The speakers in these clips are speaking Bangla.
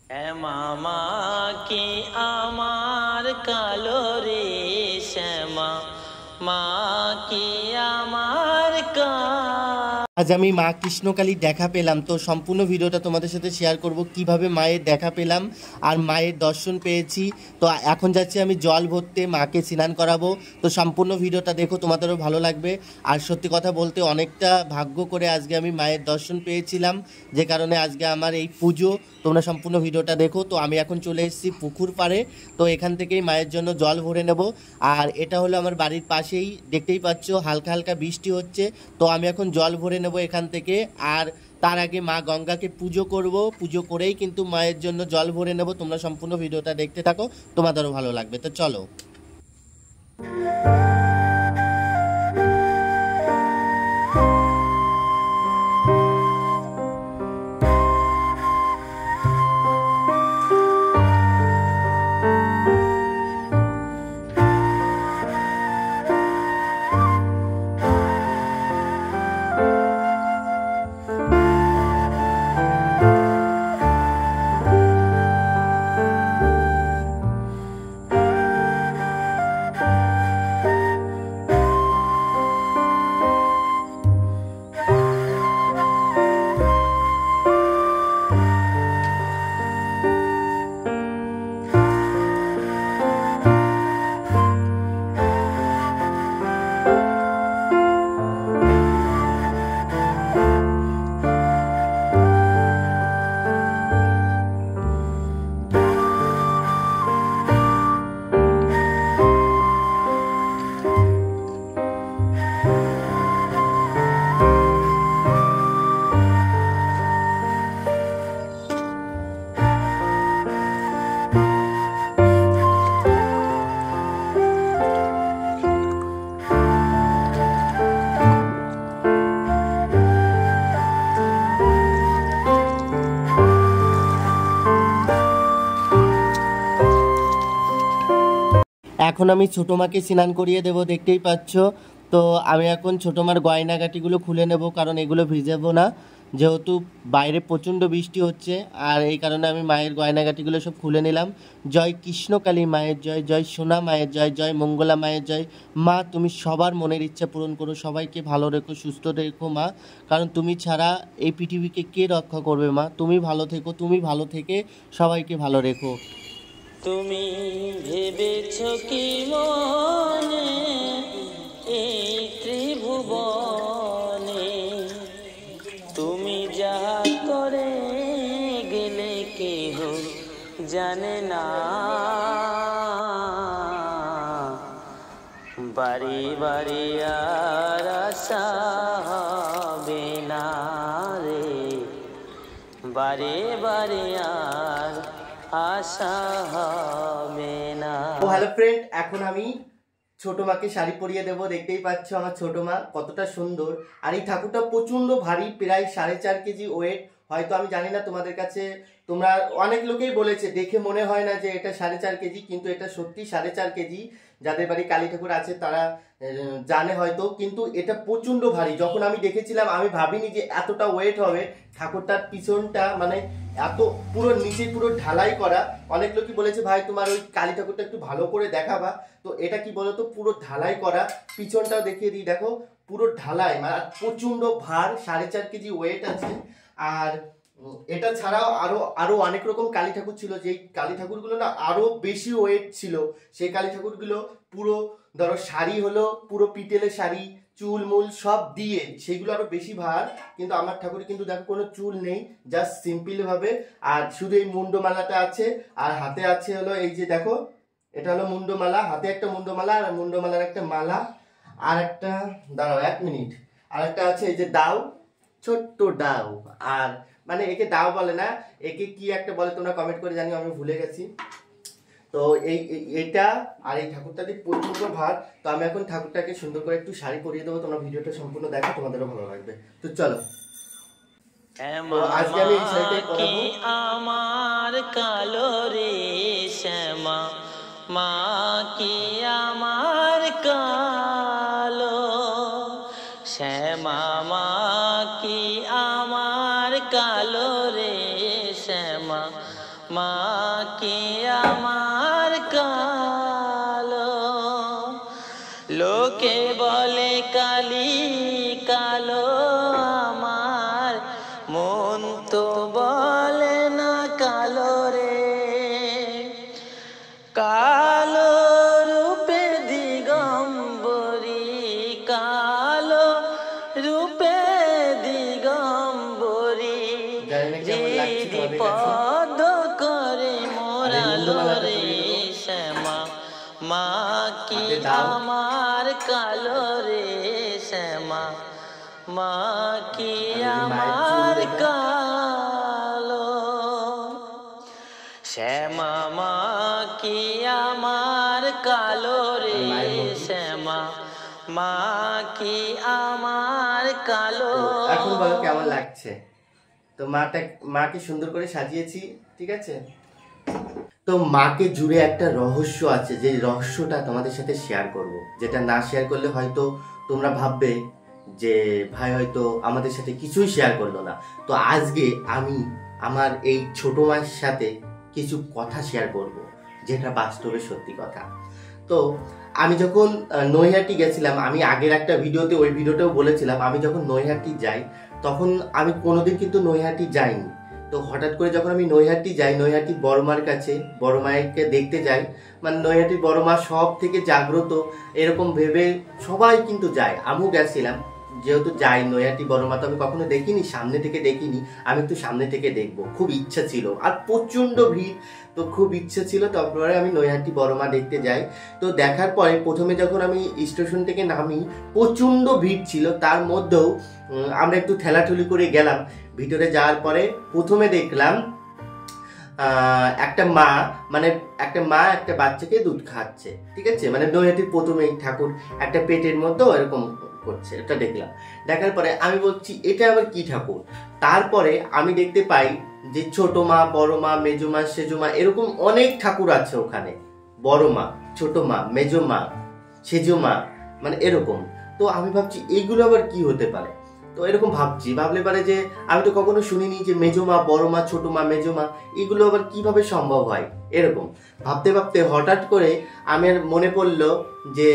মামা কি আমার কালো রে শ্যামা, মা কি আমার আজ আমি মা কৃষ্ণকালীর দেখা পেলাম। তো সম্পূর্ণ ভিডিওটা তোমাদের সাথে শেয়ার করব কিভাবে মায়ের দেখা পেলাম আর মায়ের দর্শন পেয়েছি। তো এখন যাচ্ছি আমি জল ভরতে, মাকে স্নান করাবো। তো সম্পূর্ণ ভিডিওটা দেখো, তোমাদেরও ভালো লাগবে। আর সত্যি কথা বলতে অনেকটা ভাগ্য করে আজকে আমি মায়ের দর্শন পেয়েছিলাম, যে কারণে আজকে আমার এই পুজো। তোমরা সম্পূর্ণ ভিডিওটা দেখো। তো আমি এখন চলে এসেছি পুকুর পাড়ে। তো এখান থেকেই মায়ের জন্য জল ভরে নেব। আর এটা হলো আমার বাড়ির পাশেই, দেখতেই পাচ্ছ হালকা হালকা বৃষ্টি হচ্ছে। তো আমি এখন জল ভরে নেব এখান থেকে। আর তার আগে মা গঙ্গাকে পুজো করব, পুজো করেই কিন্তু মায়ের জন্য জল ভরে নেব। তোমরা সম্পূর্ণ ভিডিওটা দেখতে থাকো, তোমাদেরও ভালো লাগবে। তো চলো। এখন আমি ছোটো মাকে স্নান করিয়ে দেবো, দেখতেই পাচ্ছ। তো আমি এখন ছোটো মার গয়নাগাটিগুলো খুলে নেব, কারণ এগুলো ভিজাবো না, যেহেতু বাইরে প্রচণ্ড বৃষ্টি হচ্ছে। আর এই কারণে আমি মায়ের গয়নাগাটিগুলো সব খুলে নিলাম। জয় কৃষ্ণকালী মায়ের জয়, জয় সোনা মায়ের জয়, জয় মঙ্গলা মায়ের জয়। মা তুমি সবার মনের ইচ্ছা পূরণ করো, সবাইকে ভালো রেখো, সুস্থ রেখো মা, কারণ তুমি ছাড়া এই পৃথিবীকে কে রক্ষা করবে মা। তুমি ভালো থেকো, তুমি ভালো থেকে সবাইকে ভালো রেখো। তুমি ভেবেছ কি মনে এই ত্রিভুবনে, তুমি যা করে গেলে কেহ জানে না। বাড়ি বাড়ি আর আশা হবে না রে, বারে বারে আর আশা হবে না। ও হ্যালো ফ্রেন্ড, এখন আমি ছোট মাকে শাড়ি পরিয়ে দেবো। দেখতেই পাচ্ছ আমার ছোট মা কতটা সুন্দর। আর এই ঠাকুরটা প্রচণ্ড ভারী, প্রায় 4.5 কেজি ওয়েট। হয়তো আমি জানি না তোমাদের কাছে, তোমরা অনেক লোকেই বলেছে দেখে মনে হয় না যে এটা 4.5 কেজি, কিন্তু এটা সত্যি 4.5 কেজি। যাদের বাড়ি কালী ঠাকুর আছে তারা জানে হয়তো, কিন্তু এটা প্রচণ্ড ভারী। যখন আমি দেখেছিলাম আমি ভাবিনি যে এতটা ওয়েট হবে। ঠাকুরটার পিছনটা মানে এত পুরো নিচে পুরো ঢালাই করা। অনেক লোকই বলেছে ভাই তোমার ওই কালী ঠাকুরটা একটু ভালো করে দেখাবা। তো এটা কি বলতো, পুরো ঢালাই করা। পিছনটাও দেখিয়ে দিই, দেখো পুরো ঢালাই, মানে প্রচণ্ড ভার, 4.5 কেজি ওয়েট আছে। আর এটা ছাড়াও আরো অনেক রকম কালী ঠাকুর ছিল, যেই কালী ঠাকুরগুলো না আরো বেশি ওয়েট ছিল। সেই কালী ঠাকুরগুলো পুরো ধরো শাড়ি হলো পুরো পিটেলের শাড়ি, চুল মুল সব দিয়ে, সেগুলো আরো বেশি ভার। কিন্তু আমার ঠাকুর কিন্তু দেখো কোনো চুল নেই, জাস্ট সিম্পল ভাবে। আর শুধু এই মুন্ডমালাটা আছে, আর হাতে আছে হলো এই যে দেখো, এটা হলো মুন্ডমালা, হাতে একটা মুন্ডমালা, আর মুন্ডমালার একটা মালা, আর একটা দাঁড়াও 1 মিনিট, আর একটা আছে এই যে দাও, ছোট্ট দাও। আর মানে একে দাও বলে না, একে কি একটা বলে তোমরা কমেন্ট করে জানিও, আমি ভুলে গেছি। তো এইটা আর এই ঠাকুরটাতে প্রচন্ড ভার। তো আমি এখন ঠাকুরটাকে সুন্দর করে একটু শাড়ি পরিয়ে দেবো। তোমরা ভিডিওটা সম্পূর্ণ দেখো, তোমাদেরও ভালো লাগবে। তো চলো, আজকে আমি এই শাড়িটাই পরাবো। আমার কালো রে শ্যামা, মা কি আমার কালো, শ্যামা মা কি আমার কালো রে শ্যামা, মা কি আমার কালো, লোকে বলে কালি কালো আমার, মন তো বলে না কালো রে। কালো রূপে দিগম্বরী, কালো রূপে দিগম্বরী, পদ করে মোরালো রে শ্যামা, মা কি আমার কালো রে শ্যামা, মা কি আমার কালো। শ্যামা মা কি আমার কালো রে শ্যামা, মা কি আমার কালো। এখন বলো কেমন লাগছে? তো মাকে সুন্দর করে সাজিয়েছি, ঠিক আছে? তো মাকে জুড়ে একটা রহস্য আছে, যে রহস্যটা তোমাদের সাথে শেয়ার করব, যেটা না শেয়ার করলে হয়তো তোমরা ভাববে যে ভাই হয়তো আমাদের সাথে কিছুই শেয়ার করলো না। তো আজকে আমি আমার এই ছোট মায়ের সাথে কিছু কথা শেয়ার করব, যেটা বাস্তবে সত্যি কথা। তো আমি যখন নৈহাটি গেছিলাম, আমি আগের একটা ভিডিওতে ওই ভিডিওটাও বলেছিলাম, আমি যখন নৈহাটি যাই তখন আমি কোনোদিন কিন্তু নৈহাটি যাইনি। তো হঠাৎ করে যখন আমি নৈহাটি যাই, নৈহাটি বড় মার কাছে, বড় মায়েরকে দেখতে যাই, মানে নৈহাটির বড় মা সব থেকে জাগ্রত এরকম ভেবে সবাই কিন্তু যায়, আমিও গেছিলাম। যেহেতু যাই নৈহাটি বড় মা, তো আমি কখনো দেখিনি, সামনে থেকে দেখিনি, আমি একটু সামনে থেকে দেখবো খুব ইচ্ছা ছিল, আর প্রচণ্ড ভিড়, তো খুব ইচ্ছে ছিল। তারপরে আমি নৈহাটি বড় মা দেখতে যাই। তো দেখার পরে প্রথমে যখন আমি স্টেশন থেকে নামি, প্রচণ্ড ভিড় ছিল, তার মধ্যেও আমরা একটু ঠেলাঠুলি করে গেলাম। ভিতরে যাওয়ার পরে প্রথমে দেখলাম একটা মা একটা বাচ্চাকে দুধ খাচ্ছে, ঠিক আছে? মানে নৈহাটির প্রথমেই ঠাকুর একটা পেটের মধ্যে এরকম করছে, এটা দেখলাম। দেখার পরে আমি বলছি এটা আবার কি ঠাকুর? তারপরে আমি দেখতে পাই যে ছোট মা, বড় মা, মেজো মা, সেজো মা, এরকম অনেক ঠাকুর আছে ওখানে। বড় মা, ছোট মা, মেজো মা, সেজো মা, মানে এরকম। তো আমি ভাবছি এইগুলো আবার কি হতে পারে? তো এরকম ভাবলে পারে যে আমি তো কখনো শুনিনি যে মেজো মা, বড় মা, ছোট মা, মেজো মা, এগুলো আবার কিভাবে সম্ভব হয়। এরকম ভাবতে ভাবতে হঠাৎ করে আমার মনে পড়লো যে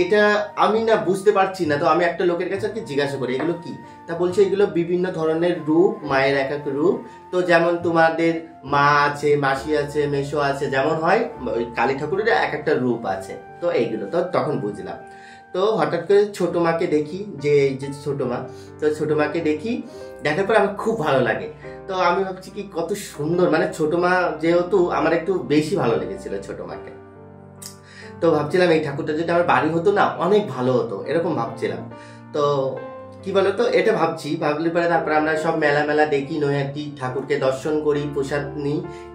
এটা আমি না বুঝতে পারছি না। তো আমি একটা লোকের কাছে জিজ্ঞাসা করি এগুলো কি? তা বলছে এগুলো বিভিন্ন ধরনের রূপ, মায়ের এক এক রূপ। তো যেমন তোমাদের মা আছে, মাসি আছে, মেসো আছে, যেমন হয় ওই কালী ঠাকুরের এক একটা রূপ আছে। তো এইগুলো তো তখন বুঝলাম। তো হঠাৎ করে ছোট মাকে দেখি, যে ছোট মা, তো ছোট মাকে দেখার পর আমার খুব ভালো লাগে। তো আমি ভাবছি কি কত সুন্দর, মানে ছোট মা যেহেতু আমার একটু বেশি ভালো লেগেছিল ছোট মাকে। তো ভাবছিলাম এই ঠাকুরটা যদি আমার বাড়ি হতো না, অনেক ভালো হতো, এরকম ভাবছিলাম। তো কি বলতো, এটা ভাবলে পরে তারপরে আমরা সব মেলা দেখি, নৈহাটি ঠাকুরকে দর্শন করি, প্রসাদ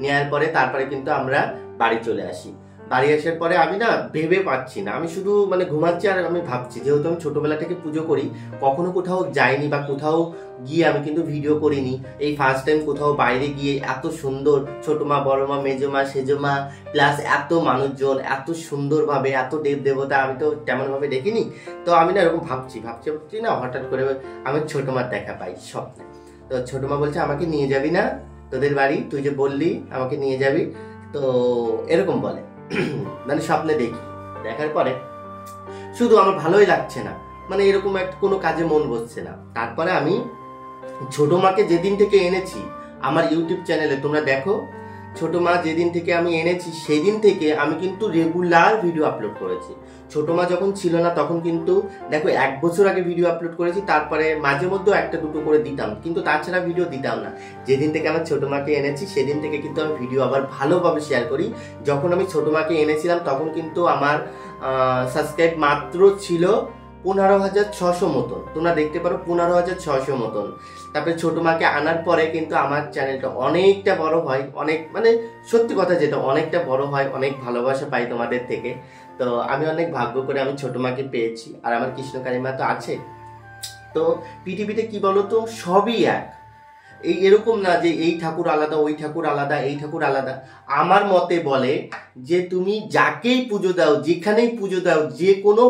নেওয়ার পরে তারপরে কিন্তু আমরা বাড়ি চলে আসি। বাড়ি আসার পরে আমি না ভেবে পাচ্ছি না, আমি শুধু মানে ঘুমাচ্ছি আর আমি ভাবছি, যেহেতু আমি ছোটবেলা থেকে পুজো করি, কখনো কোথাও যাইনি বা কোথাও গিয়ে আমি কিন্তু ভিডিও করিনি, এই ফার্স্ট টাইম কোথাও বাইরে গিয়ে এত সুন্দর ছোট মা, বড় মা, মেজো মা, সেজো মা, প্লাস এত মানুষজন, এত সুন্দরভাবে, এত দেব দেবতা আমি তো তেমন ভাবে দেখিনি। তো আমি না এরকম ভাবছি না, হঠাৎ করে আমি ছোট মার দেখা পাই স্বপ্নে। তো ছোট মা বলছে আমাকে নিয়ে যাবি না তোদের বাড়ি, তুই যে বললি আমাকে নিয়ে যাবি, তো এরকম বলে। মানে স্বপ্নে দেখার পরে শুধু আমার ভালোই লাগছে না, মানে এরকম একটা কোনো কাজে মন বসছে না। তারপরে আমি ছোট মাকে যেদিন থেকে এনেছি আমার ইউটিউব চ্যানেলে, তোমরা দেখো, ছোট মা যেদিন থেকে আমি এনেছি সেদিন থেকে আমি কিন্তু রেগুলার ভিডিও আপলোড করেছি। ছোট মা যখন ছিল না তখন কিন্তু দেখো 1 বছর আগে ভিডিও আপলোড করেছি, তারপরে মাঝে মধ্যে একটা দুটো করে দিতাম, কিন্তু তাছাড়া ভিডিও দিতাম না। যেদিন থেকে আমার ছোট মাকে এনেছি সেদিন থেকে কিন্তু আমি ভিডিও আবার ভালোভাবে শেয়ার করি। যখন আমি ছোট মাকে এনেছিলাম তখন কিন্তু আমার সাবস্ক্রাইব মাত্র ছিল 15,600 মতন, তোমরা দেখতে পারো 15,600 মতন। তারপরে ছোট মাকে আনার পরে কিন্তু আমার চ্যানেলটা অনেকটা বড় হয়, অনেক মানে সত্যি কথা যেটা অনেকটা বড় হয়, অনেক ভালোবাসা পাই তোমাদের থেকে। তো আমি অনেক ভাগ্য করে আমি ছোট মাকে পেয়েছি, আর আমার কৃষ্ণকালী মা তো আছে। তো পৃথিবীতে কি বলতো, সবই এক, এরকম না যে এই ঠাকুর আলাদা, ওই ঠাকুর আলাদা, এই ঠাকুর আলাদা। আমার মতে বলে যে তুমি যাকেই পুজো দাও, যেখানেই পুজো দাও, যে কোনো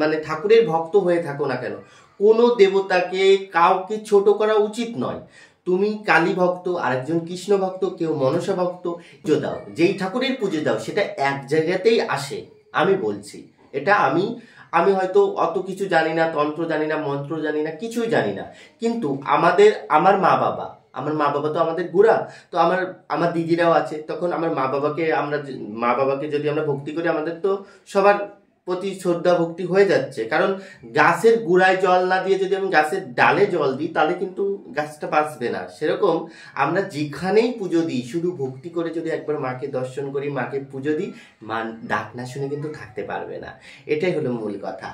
মানে ঠাকুরের ভক্ত হয়ে থাকো না কেন, কোনো দেবতাকে কাউকে ছোট করা উচিত নয়। তুমি কালী ভক্ত, আরেকজন কৃষ্ণ ভক্ত, কেউ মনসা ভক্ত, পুজো দাও, যেই ঠাকুরের পুজো দাও সেটা এক জায়গাতেই আসে। আমি বলছি এটা আমি হয়তো অত কিছু জানি না, তন্ত্র জানি না, মন্ত্র জানি না, কিছুই জানি না, কিন্তু আমার মা বাবা তো আমাদের গুড়া, তো আমার দিদিরাও আছে, তখন আমার মা বাবাকে যদি আমরা ভক্তি করি, আমাদের তো সবার প্রতি শ্রদ্ধা ভক্তি হয়ে যাচ্ছে। কারণ গাছের গুড়ায় জল না দিয়ে যদি আমি গাছের ডালে জল দিই, তাহলে কিন্তু গাছটা বাঁচবে না। সেরকম আমরা যেখানেই পুজো দিই, শুধু ভক্তি করে যদি একবার মাকে দর্শন করি, মাকে পুজো দিই, মা ডাক না শুনে কিন্তু থাকতে পারবে না। এটাই হলো মূল কথা।